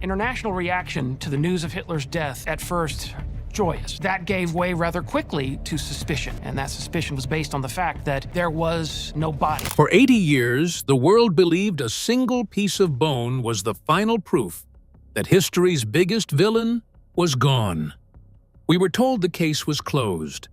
International reaction to the news of Hitler's death, at first joyous. That gave way rather quickly to suspicion, and that suspicion was based on the fact that there was no body. For 80 years, the world believed a single piece of bone was the final proof that history's biggest villain was gone. We were told the case was closed.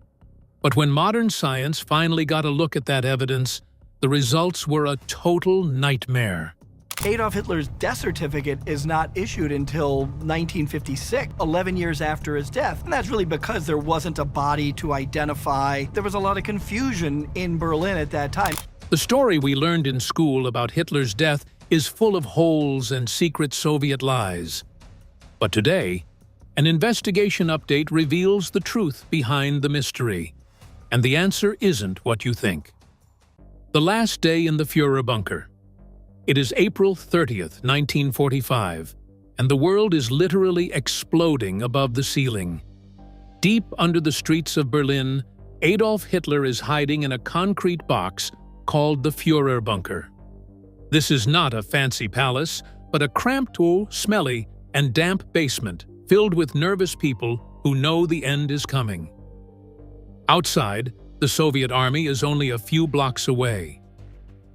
But when modern science finally got a look at that evidence, the results were a total nightmare. Adolf Hitler's death certificate is not issued until 1956, 11 years after his death. And that's really because there wasn't a body to identify. There was a lot of confusion in Berlin at that time. The story we learned in school about Hitler's death is full of holes and secret Soviet lies. But today, an investigation update reveals the truth behind the mystery. And the answer isn't what you think. The last day in the Führer bunker. It is April 30th, 1945, and the world is literally exploding above the ceiling. Deep under the streets of Berlin, Adolf Hitler is hiding in a concrete box called the Führer bunker. This is not a fancy palace, but a cramped, smelly, and damp basement filled with nervous people who know the end is coming. Outside, the Soviet army is only a few blocks away.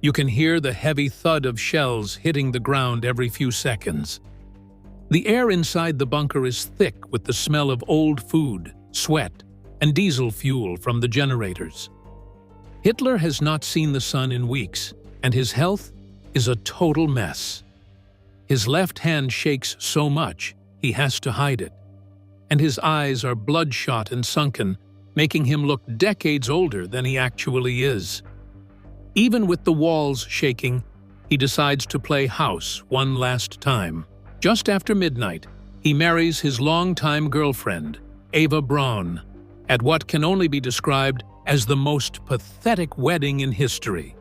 You can hear the heavy thud of shells hitting the ground every few seconds. The air inside the bunker is thick with the smell of old food, sweat, and diesel fuel from the generators. Hitler has not seen the sun in weeks, and his health is a total mess. His left hand shakes so much, he has to hide it. And his eyes are bloodshot and sunken, making him look decades older than he actually is. Even with the walls shaking, he decides to play house one last time. Just after midnight, he marries his longtime girlfriend, Eva Braun, at what can only be described as the most pathetic wedding in history.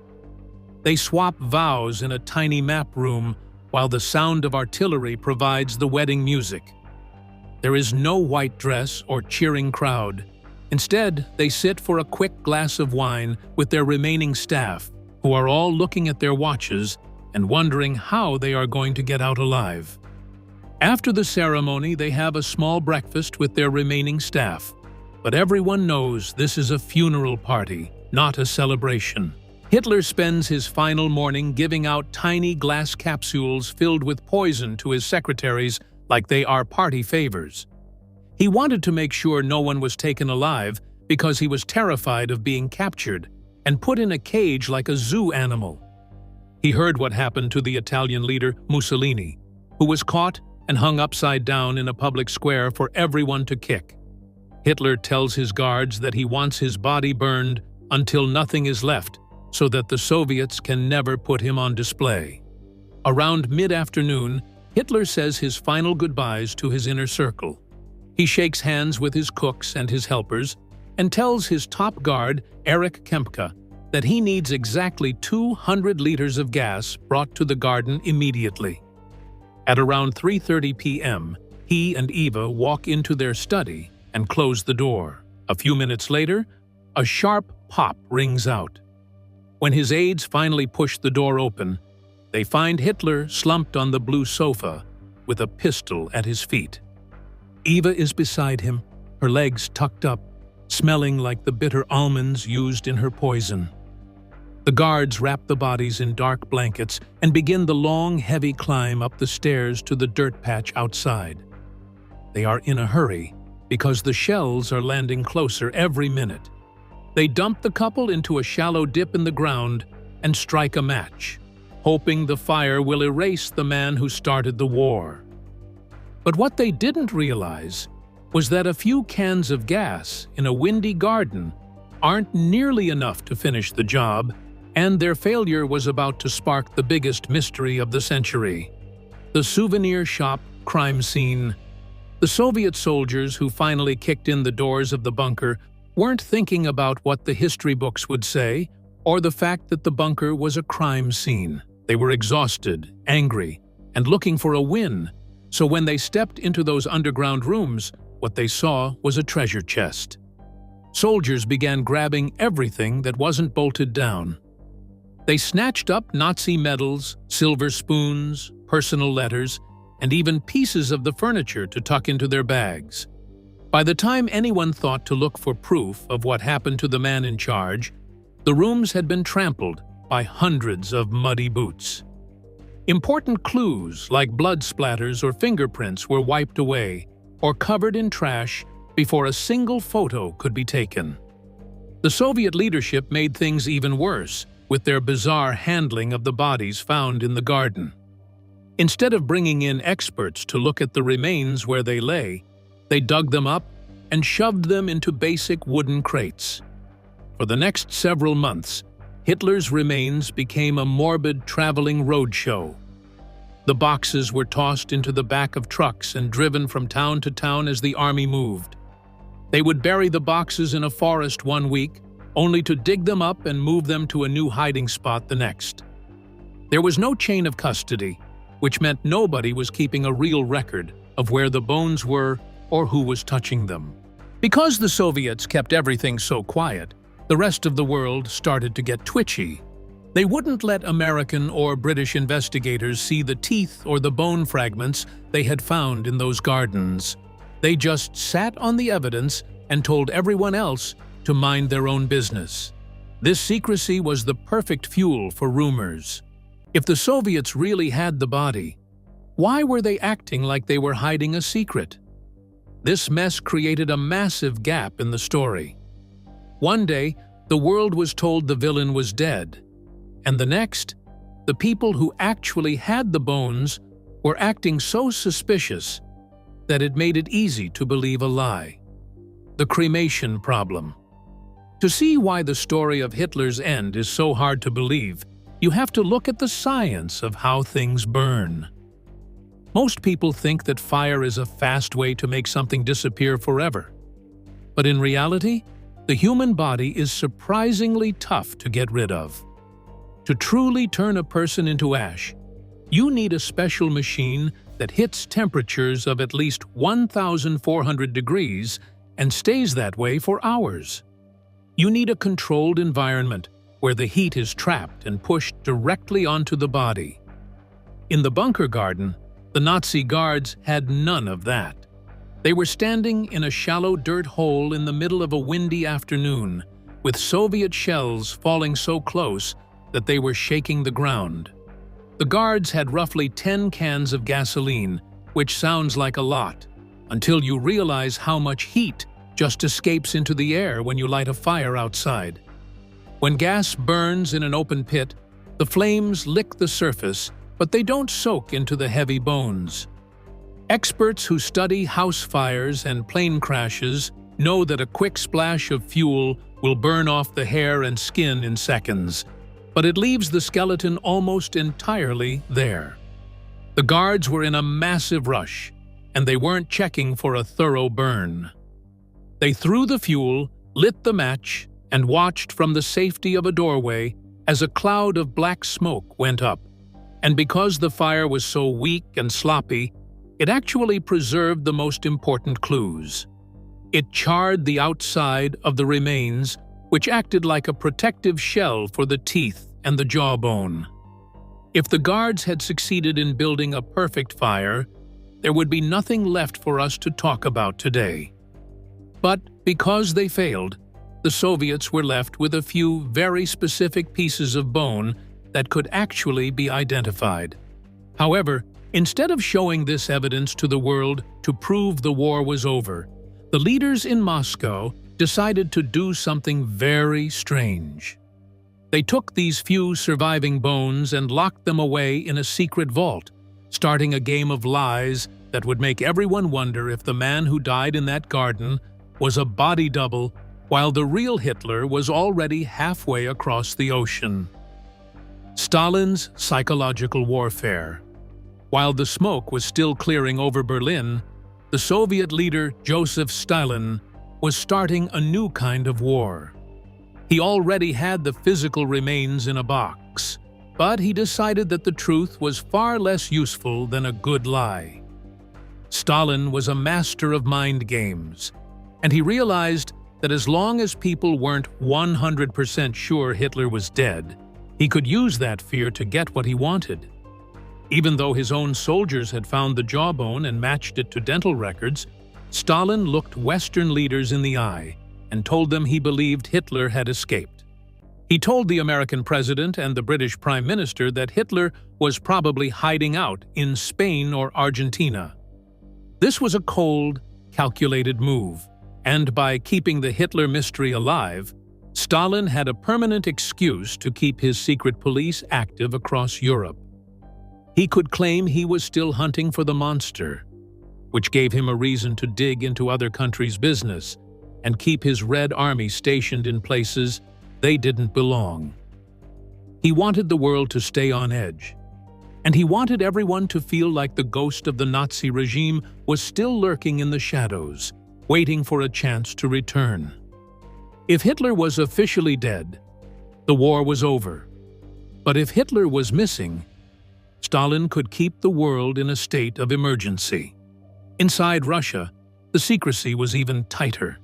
They swap vows in a tiny map room while the sound of artillery provides the wedding music. There is no white dress or cheering crowd. Instead, they sit for a quick glass of wine with their remaining staff, who are all looking at their watches and wondering how they are going to get out alive. After the ceremony, they have a small breakfast with their remaining staff. But everyone knows this is a funeral party, not a celebration. Hitler spends his final morning giving out tiny glass capsules filled with poison to his secretaries like they are party favors. He wanted to make sure no one was taken alive because he was terrified of being captured and put in a cage like a zoo animal. He heard what happened to the Italian leader Mussolini, who was caught and hung upside down in a public square for everyone to kick. Hitler tells his guards that he wants his body burned until nothing is left, so that the Soviets can never put him on display. Around mid-afternoon, Hitler says his final goodbyes to his inner circle. He shakes hands with his cooks and his helpers and tells his top guard, Erich Kempka, that he needs exactly 200 liters of gas brought to the garden immediately. At around 3:30 p.m., he and Eva walk into their study and close the door. A few minutes later, a sharp pop rings out. When his aides finally push the door open, they find Hitler slumped on the blue sofa with a pistol at his feet. Eva is beside him, her legs tucked up, smelling like the bitter almonds used in her poison. The guards wrap the bodies in dark blankets and begin the long, heavy climb up the stairs to the dirt patch outside. They are in a hurry because the shells are landing closer every minute. They dump the couple into a shallow dip in the ground and strike a match, hoping the fire will erase the man who started the war. But what they didn't realize was that a few cans of gas in a windy garden aren't nearly enough to finish the job, and their failure was about to spark the biggest mystery of the century: the souvenir shop crime scene. The Soviet soldiers who finally kicked in the doors of the bunker weren't thinking about what the history books would say or the fact that the bunker was a crime scene. They were exhausted, angry, and looking for a win. So when they stepped into those underground rooms, what they saw was a treasure chest. Soldiers began grabbing everything that wasn't bolted down. They snatched up Nazi medals, silver spoons, personal letters, and even pieces of the furniture to tuck into their bags. By the time anyone thought to look for proof of what happened to the man in charge, the rooms had been trampled by hundreds of muddy boots. Important clues like blood splatters or fingerprints were wiped away or covered in trash before a single photo could be taken. The Soviet leadership made things even worse with their bizarre handling of the bodies found in the garden. Instead of bringing in experts to look at the remains where they lay, they dug them up and shoved them into basic wooden crates. For the next several months, Hitler's remains became a morbid traveling roadshow. The boxes were tossed into the back of trucks and driven from town to town as the army moved. They would bury the boxes in a forest one week, only to dig them up and move them to a new hiding spot the next. There was no chain of custody, which meant nobody was keeping a real record of where the bones were or who was touching them. Because the Soviets kept everything so quiet, the rest of the world started to get twitchy. They wouldn't let American or British investigators see the teeth or the bone fragments they had found in those gardens. They just sat on the evidence and told everyone else to mind their own business. This secrecy was the perfect fuel for rumors. If the Soviets really had the body, why were they acting like they were hiding a secret? This mess created a massive gap in the story. One day, the world was told the villain was dead, and the next, the people who actually had the bones were acting so suspicious that it made it easy to believe a lie. The cremation problem. To see why the story of Hitler's end is so hard to believe, you have to look at the science of how things burn. Most people think that fire is a fast way to make something disappear forever. But in reality, the human body is surprisingly tough to get rid of. To truly turn a person into ash, you need a special machine that hits temperatures of at least 1,400 degrees and stays that way for hours. You need a controlled environment where the heat is trapped and pushed directly onto the body. In the bunker garden, the Nazi guards had none of that. They were standing in a shallow dirt hole in the middle of a windy afternoon, with Soviet shells falling so close that they were shaking the ground. The guards had roughly 10 cans of gasoline, which sounds like a lot, until you realize how much heat just escapes into the air when you light a fire outside. When gas burns in an open pit, the flames lick the surface, but they don't soak into the heavy bones. Experts who study house fires and plane crashes know that a quick splash of fuel will burn off the hair and skin in seconds, but it leaves the skeleton almost entirely there. The guards were in a massive rush, and they weren't checking for a thorough burn. They threw the fuel, lit the match, and watched from the safety of a doorway as a cloud of black smoke went up. And because the fire was so weak and sloppy, it actually preserved the most important clues. It charred the outside of the remains, which acted like a protective shell for the teeth and the jawbone. If the guards had succeeded in building a perfect fire, there would be nothing left for us to talk about today. But because they failed, the Soviets were left with a few very specific pieces of bone that could actually be identified. However, instead of showing this evidence to the world to prove the war was over, the leaders in Moscow decided to do something very strange. They took these few surviving bones and locked them away in a secret vault, starting a game of lies that would make everyone wonder if the man who died in that garden was a body double while the real Hitler was already halfway across the ocean. Stalin's psychological warfare. While the smoke was still clearing over Berlin, the Soviet leader Joseph Stalin was starting a new kind of war. He already had the physical remains in a box, but he decided that the truth was far less useful than a good lie. Stalin was a master of mind games, and he realized that as long as people weren't 100% sure Hitler was dead, he could use that fear to get what he wanted. Even though his own soldiers had found the jawbone and matched it to dental records, Stalin looked Western leaders in the eye and told them he believed Hitler had escaped. He told the American president and the British Prime Minister that Hitler was probably hiding out in Spain or Argentina. This was a cold, calculated move, and by keeping the Hitler mystery alive, Stalin had a permanent excuse to keep his secret police active across Europe. He could claim he was still hunting for the monster, which gave him a reason to dig into other countries' business and keep his Red Army stationed in places they didn't belong. He wanted the world to stay on edge, and he wanted everyone to feel like the ghost of the Nazi regime was still lurking in the shadows, waiting for a chance to return. If Hitler was officially dead, the war was over. But if Hitler was missing, Stalin could keep the world in a state of emergency. Inside Russia, the secrecy was even tighter.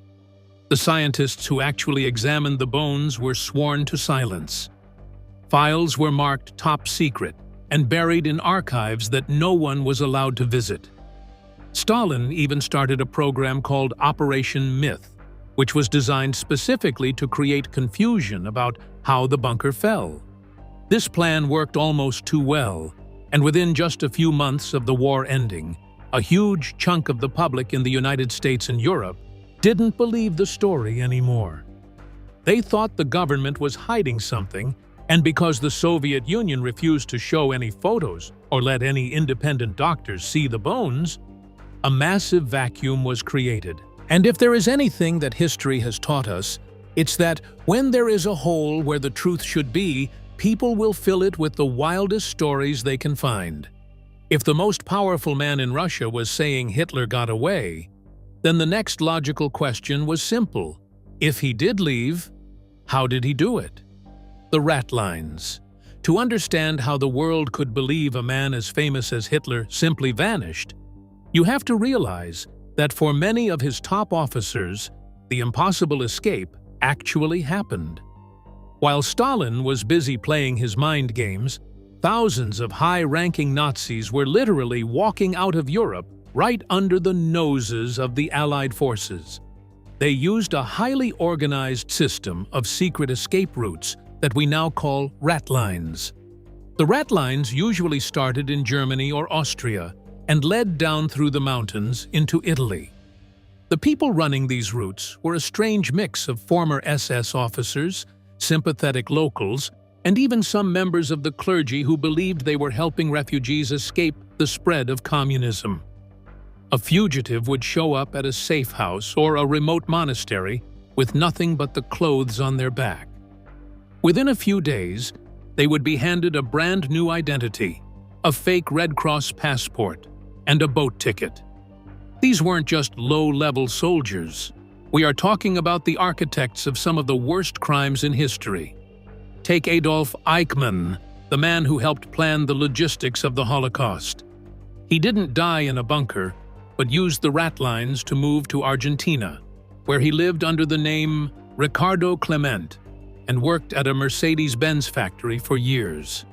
The scientists who actually examined the bones were sworn to silence. Files were marked top secret and buried in archives that no one was allowed to visit. Stalin even started a program called Operation Myth, which was designed specifically to create confusion about how the bunker fell. This plan worked almost too well, and within just a few months of the war ending, a huge chunk of the public in the United States and Europe didn't believe the story anymore. They thought the government was hiding something, and because the Soviet Union refused to show any photos or let any independent doctors see the bones, a massive vacuum was created. And if there is anything that history has taught us, it's that when there is a hole where the truth should be, people will fill it with the wildest stories they can find. If the most powerful man in Russia was saying Hitler got away, then the next logical question was simple. If he did leave, how did he do it? The rat lines. To understand how the world could believe a man as famous as Hitler simply vanished, you have to realize that for many of his top officers, the impossible escape actually happened. While Stalin was busy playing his mind games, thousands of high-ranking Nazis were literally walking out of Europe right under the noses of the Allied forces. They used a highly organized system of secret escape routes that we now call rat lines. The rat lines usually started in Germany or Austria and led down through the mountains into Italy. The people running these routes were a strange mix of former SS officers, sympathetic locals, and even some members of the clergy who believed they were helping refugees escape the spread of communism. A fugitive would show up at a safe house or a remote monastery with nothing but the clothes on their back. Within a few days, they would be handed a brand new identity, a fake Red Cross passport, and a boat ticket. These weren't just low-level soldiers. We are talking about the architects of some of the worst crimes in history. Take Adolf Eichmann, the man who helped plan the logistics of the Holocaust. He didn't die in a bunker, but used the rat lines to move to Argentina, where he lived under the name Ricardo Clement and worked at a Mercedes-Benz factory for years.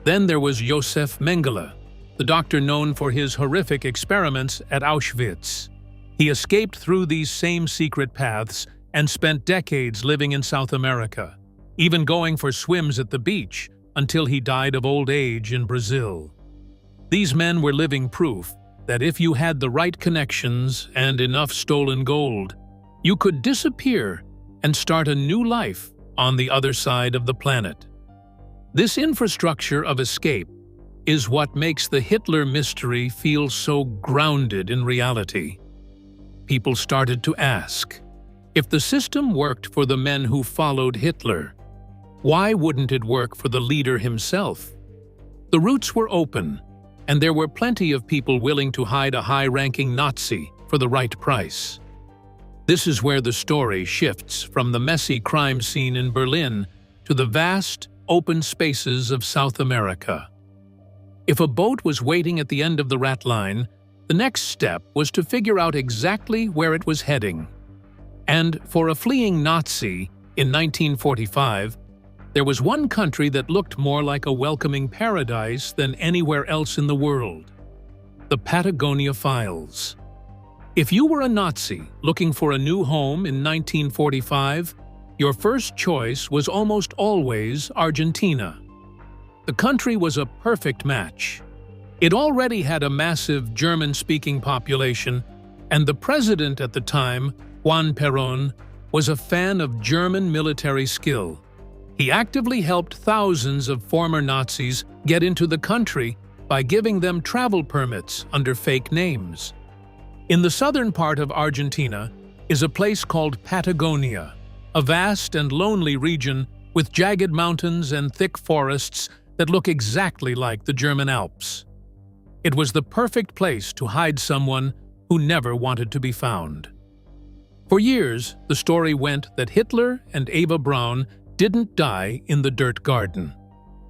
Then there was Josef Mengele, the doctor known for his horrific experiments at Auschwitz. He escaped through these same secret paths and spent decades living in South America, even going for swims at the beach until he died of old age in Brazil. These men were living proof that if you had the right connections and enough stolen gold, you could disappear and start a new life on the other side of the planet. This infrastructure of escape is what makes the Hitler mystery feel so grounded in reality. People started to ask, if the system worked for the men who followed Hitler, why wouldn't it work for the leader himself? The routes were open, and there were plenty of people willing to hide a high-ranking Nazi for the right price. This is where the story shifts from the messy crime scene in Berlin to the vast, open spaces of South America. If a boat was waiting at the end of the rat line, the next step was to figure out exactly where it was heading. And for a fleeing Nazi in 1945, there was one country that looked more like a welcoming paradise than anywhere else in the world: the Patagonia Files. If you were a Nazi looking for a new home in 1945, your first choice was almost always Argentina. The country was a perfect match. It already had a massive German-speaking population, and the president at the time, Juan Perón, was a fan of German military skill. He actively helped thousands of former Nazis get into the country by giving them travel permits under fake names. In the southern part of Argentina is a place called Patagonia, a vast and lonely region with jagged mountains and thick forests that look exactly like the German Alps. It was the perfect place to hide someone who never wanted to be found. For years, the story went that Hitler and Eva Braun didn't die in the dirt garden.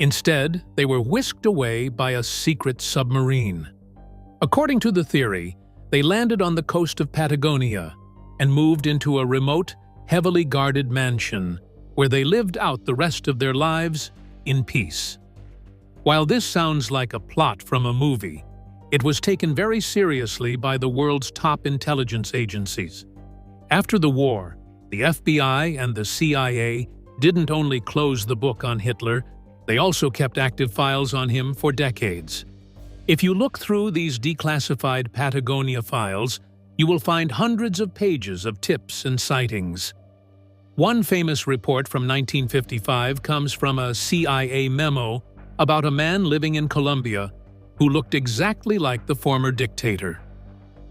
Instead, they were whisked away by a secret submarine. According to the theory, they landed on the coast of Patagonia and moved into a remote, heavily guarded mansion where they lived out the rest of their lives in peace. While this sounds like a plot from a movie, it was taken very seriously by the world's top intelligence agencies. After the war, the FBI and the CIA didn't only close the book on Hitler, they also kept active files on him for decades. If you look through these declassified Patagonia files, you will find hundreds of pages of tips and sightings. One famous report from 1955 comes from a CIA memo about a man living in Colombia who looked exactly like the former dictator.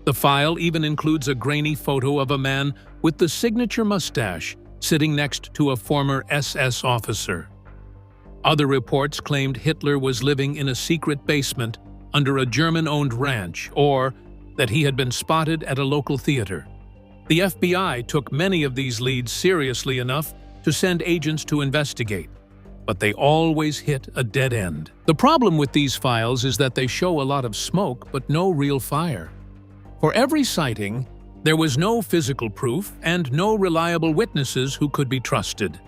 The file even includes a grainy photo of a man with the signature mustache sitting next to a former SS officer. Other reports claimed Hitler was living in a secret basement under a German-owned ranch, or that he had been spotted at a local theater. The FBI took many of these leads seriously enough to send agents to investigate, but they always hit a dead end. The problem with these files is that they show a lot of smoke but no real fire. For every sighting, there was no physical proof and no reliable witnesses who could be trusted.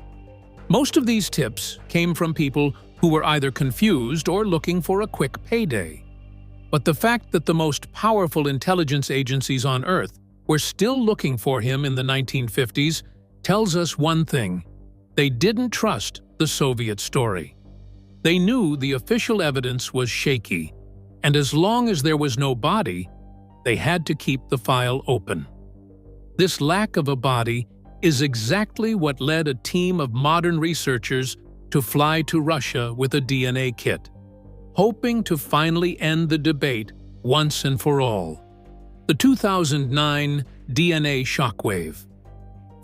Most of these tips came from people who were either confused or looking for a quick payday. But the fact that the most powerful intelligence agencies on Earth were still looking for him in the 1950s tells us one thing: they didn't trust the Soviet story. They knew the official evidence was shaky, and as long as there was no body, they had to keep the file open. This lack of a body is exactly what led a team of modern researchers to fly to Russia with a DNA kit, hoping to finally end the debate once and for all. The 2009 DNA shockwave.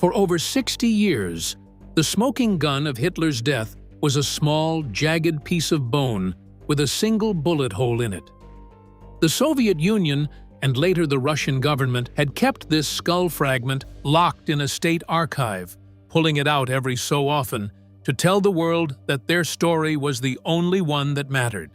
For over 60 years, the smoking gun of Hitler's death was a small, jagged piece of bone with a single bullet hole in it. The Soviet Union and later the Russian government had kept this skull fragment locked in a state archive, pulling it out every so often to tell the world that their story was the only one that mattered.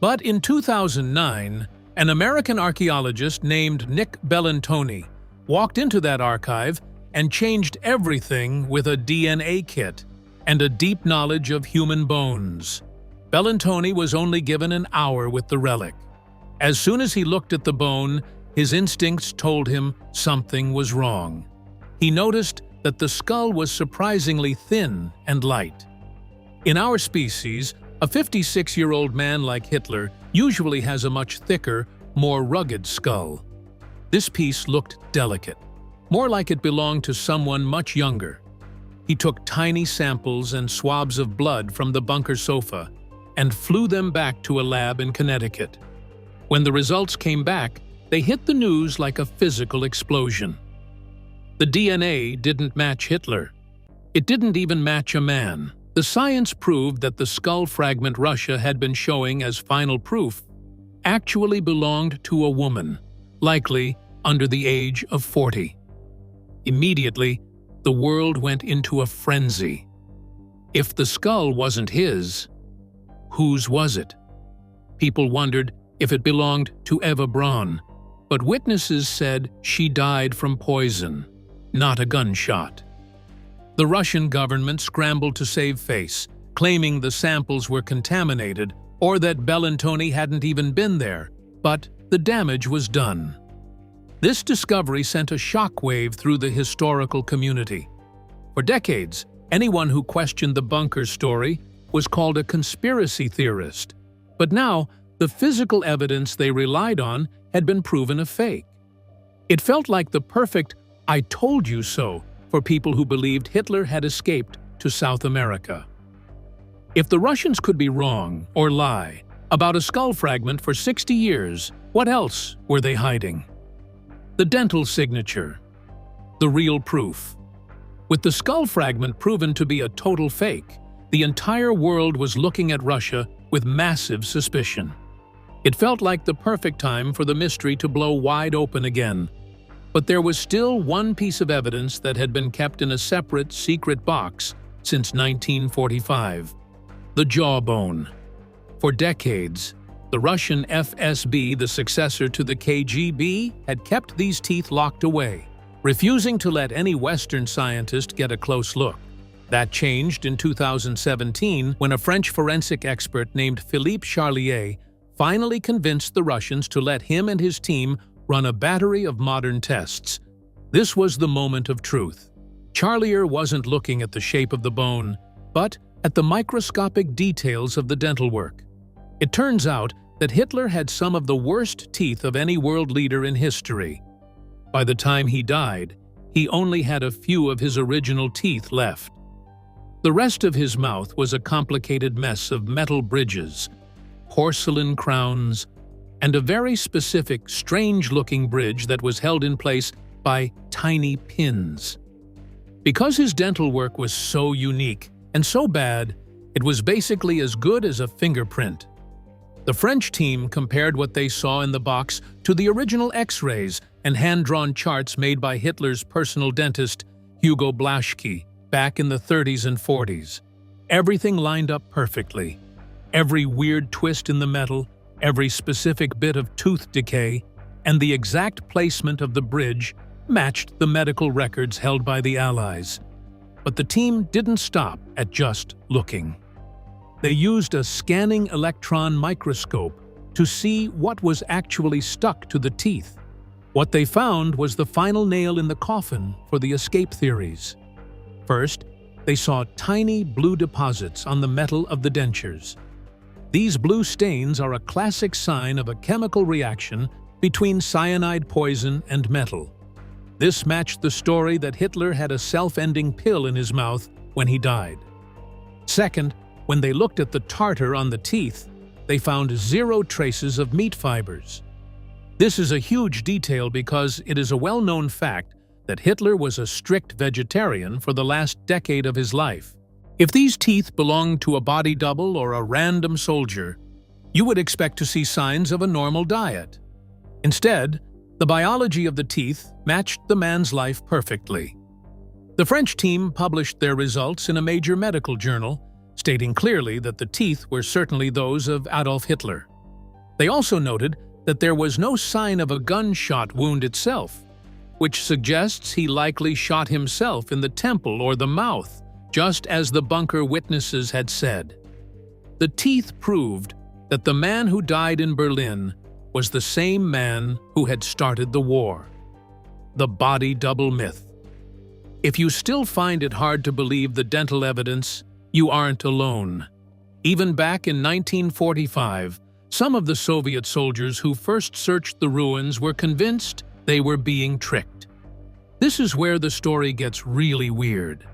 But in 2009, an American archaeologist named Nick Bellantoni walked into that archive and changed everything with a DNA kit and a deep knowledge of human bones. Bellantoni was only given an hour with the relic. As soon as he looked at the bone, his instincts told him something was wrong. He noticed that the skull was surprisingly thin and light. In our species, a 56-year-old man like Hitler usually has a much thicker, more rugged skull. This piece looked delicate, more like it belonged to someone much younger. He took tiny samples and swabs of blood from the bunker sofa and flew them back to a lab in Connecticut. When the results came back, they hit the news like a physical explosion. The DNA didn't match Hitler. It didn't even match a man. The science proved that the skull fragment Russia had been showing as final proof actually belonged to a woman, likely under the age of 40. Immediately, the world went into a frenzy. If the skull wasn't his, whose was it? People wondered if it belonged to Eva Braun, but witnesses said she died from poison, not a gunshot. The Russian government scrambled to save face, claiming the samples were contaminated or that Bellantoni hadn't even been there, but the damage was done. This discovery sent a shockwave through the historical community. For decades, anyone who questioned the bunker story was called a conspiracy theorist. But now, the physical evidence they relied on had been proven a fake. It felt like the perfect "I told you so" for people who believed Hitler had escaped to South America. If the Russians could be wrong or lie about a skull fragment for 60 years, what else were they hiding? The dental signature. The real proof. With the skull fragment proven to be a total fake, the entire world was looking at Russia with massive suspicion. It felt like the perfect time for the mystery to blow wide open again. But there was still one piece of evidence that had been kept in a separate, secret box since 1945. The jawbone. For decades, the Russian FSB, the successor to the KGB, had kept these teeth locked away, refusing to let any Western scientist get a close look. That changed in 2017 when a French forensic expert named Philippe Charlier finally convinced the Russians to let him and his team run a battery of modern tests. This was the moment of truth. Charlier wasn't looking at the shape of the bone, but at the microscopic details of the dental work. It turns out that Hitler had some of the worst teeth of any world leader in history. By the time he died, he only had a few of his original teeth left. The rest of his mouth was a complicated mess of metal bridges, porcelain crowns, and a very specific, strange-looking bridge that was held in place by tiny pins. Because his dental work was so unique and so bad, it was basically as good as a fingerprint. The French team compared what they saw in the box to the original X-rays and hand-drawn charts made by Hitler's personal dentist, Hugo Blaschke, back in the 30s and 40s. Everything lined up perfectly. Every weird twist in the metal, every specific bit of tooth decay, and the exact placement of the bridge matched the medical records held by the Allies. But the team didn't stop at just looking. They used a scanning electron microscope to see what was actually stuck to the teeth. What they found was the final nail in the coffin for the escape theories. First, they saw tiny blue deposits on the metal of the dentures. These blue stains are a classic sign of a chemical reaction between cyanide poison and metal. This matched the story that Hitler had a self-ending pill in his mouth when he died. Second, when they looked at the tartar on the teeth, they found 0 traces of meat fibers. This is a huge detail because it is a well-known fact that Hitler was a strict vegetarian for the last decade of his life. If these teeth belonged to a body double or a random soldier, you would expect to see signs of a normal diet. Instead, the biology of the teeth matched the man's life perfectly. The French team published their results in a major medical journal, stating clearly that the teeth were certainly those of Adolf Hitler. They also noted that there was no sign of a gunshot wound itself, which suggests he likely shot himself in the temple or the mouth, just as the bunker witnesses had said. The teeth proved that the man who died in Berlin was the same man who had started the war. The body double myth. If you still find it hard to believe the dental evidence, you aren't alone. Even back in 1945, some of the Soviet soldiers who first searched the ruins were convinced they were being tricked. This is where the story gets really weird.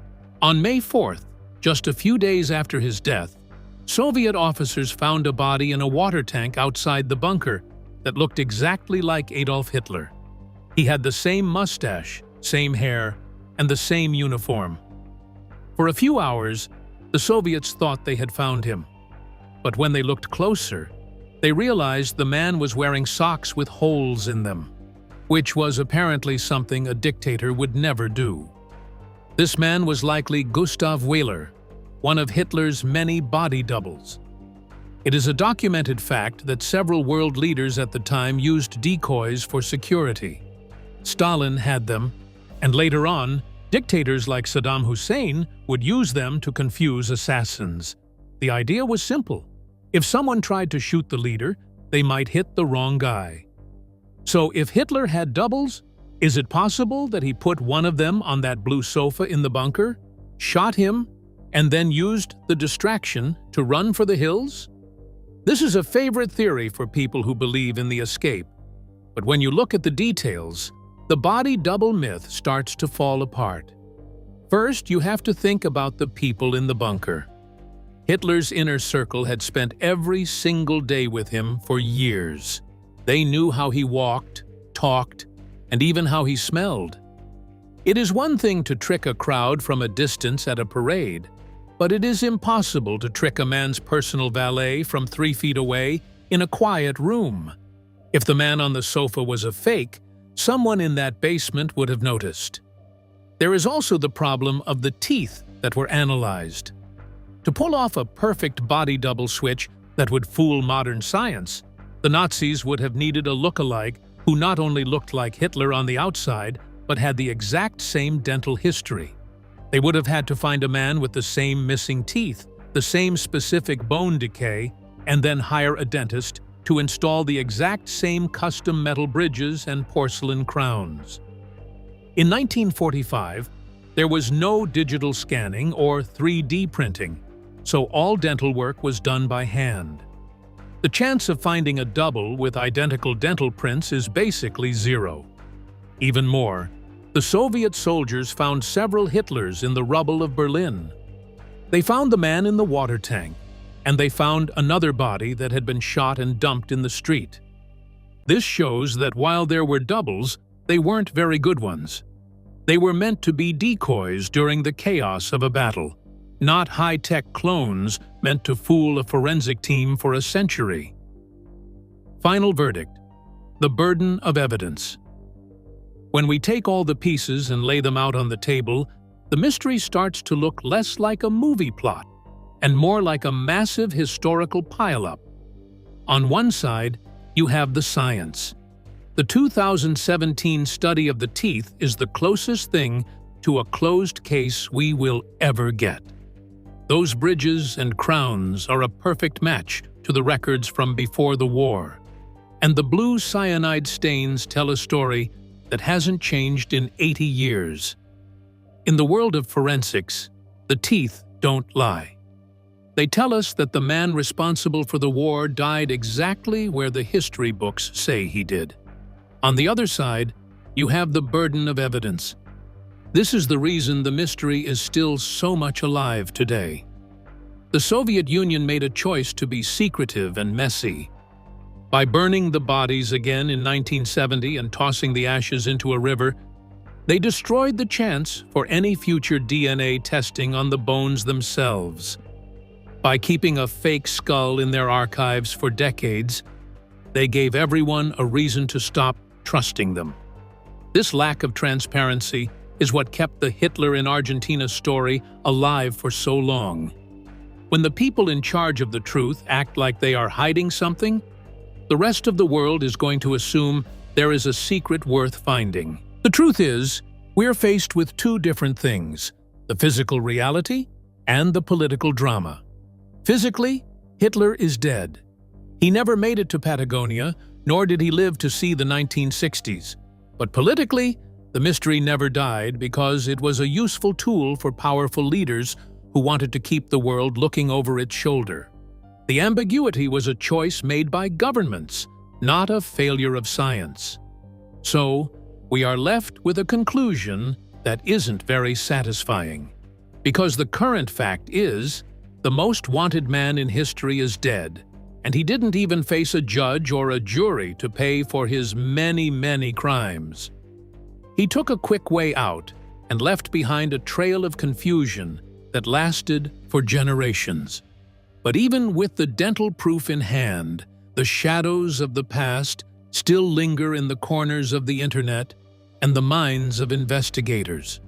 On May 4th, just a few days after his death, Soviet officers found a body in a water tank outside the bunker that looked exactly like Adolf Hitler. He had the same mustache, same hair, and the same uniform. For a few hours, the Soviets thought they had found him. But when they looked closer, they realized the man was wearing socks with holes in them, which was apparently something a dictator would never do. This man was likely Gustav Wehler, one of Hitler's many body doubles. It is a documented fact that several world leaders at the time used decoys for security. Stalin had them, and later on, Dictators like Saddam Hussein would use them to confuse assassins. The idea was simple. If someone tried to shoot the leader, they might hit the wrong guy. So if Hitler had doubles, is it possible that he put one of them on that blue sofa in the bunker, shot him, and then used the distraction to run for the hills? This is a favorite theory for people who believe in the escape. But when you look at the details, the body double myth starts to fall apart. First, you have to think about the people in the bunker. Hitler's inner circle had spent every single day with him for years. They knew how he walked, talked, and even how he smelled. It is one thing to trick a crowd from a distance at a parade, but it is impossible to trick a man's personal valet from 3 feet away in a quiet room. If the man on the sofa was a fake, someone in that basement would have noticed. There is also the problem of the teeth that were analyzed. To pull off a perfect body double switch that would fool modern science, the Nazis would have needed a look-alike who not only looked like Hitler on the outside, but had the exact same dental history. They would have had to find a man with the same missing teeth, the same specific bone decay, and then hire a dentist to install the exact same custom metal bridges and porcelain crowns. In 1945, there was no digital scanning or 3D printing, so all dental work was done by hand. The chance of finding a double with identical dental prints is basically zero. Even more, the Soviet soldiers found several Hitlers in the rubble of Berlin. They found the man in the water tank, and they found another body that had been shot and dumped in the street. This shows that while there were doubles, they weren't very good ones. They were meant to be decoys during the chaos of a battle, not high-tech clones meant to fool a forensic team for a century. Final verdict: the burden of evidence. When we take all the pieces and lay them out on the table, the mystery starts to look less like a movie plot and more like a massive historical pileup. On one side, you have the science. The 2017 study of the teeth is the closest thing to a closed case we will ever get. Those bridges and crowns are a perfect match to the records from before the war. And the blue cyanide stains tell a story that hasn't changed in 80 years. In the world of forensics, the teeth don't lie. They tell us that the man responsible for the war died exactly where the history books say he did. On the other side, you have the burden of evidence. This is the reason the mystery is still so much alive today. The Soviet Union made a choice to be secretive and messy. By burning the bodies again in 1970 and tossing the ashes into a river, they destroyed the chance for any future DNA testing on the bones themselves. By keeping a fake skull in their archives for decades, they gave everyone a reason to stop trusting them. This lack of transparency is what kept the Hitler in Argentina story alive for so long. When the people in charge of the truth act like they are hiding something, the rest of the world is going to assume there is a secret worth finding. The truth is, we're faced with two different things: the physical reality and the political drama. Physically, Hitler is dead. He never made it to Patagonia, nor did he live to see the 1960s. But politically, the mystery never died because it was a useful tool for powerful leaders who wanted to keep the world looking over its shoulder. The ambiguity was a choice made by governments, not a failure of science. So, we are left with a conclusion that isn't very satisfying. Because the current fact is, the most wanted man in history is dead, and he didn't even face a judge or a jury to pay for his many, many crimes. He took a quick way out and left behind a trail of confusion that lasted for generations. But even with the dental proof in hand, the shadows of the past still linger in the corners of the internet and the minds of investigators.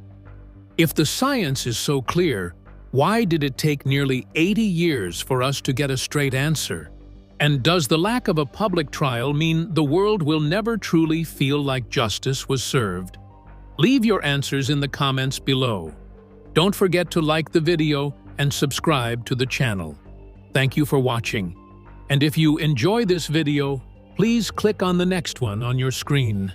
If the science is so clear, why did it take nearly 80 years for us to get a straight answer? And does the lack of a public trial mean the world will never truly feel like justice was served? Leave your answers in the comments below. Don't forget to like the video and subscribe to the channel. Thank you for watching. And if you enjoy this video, please click on the next one on your screen.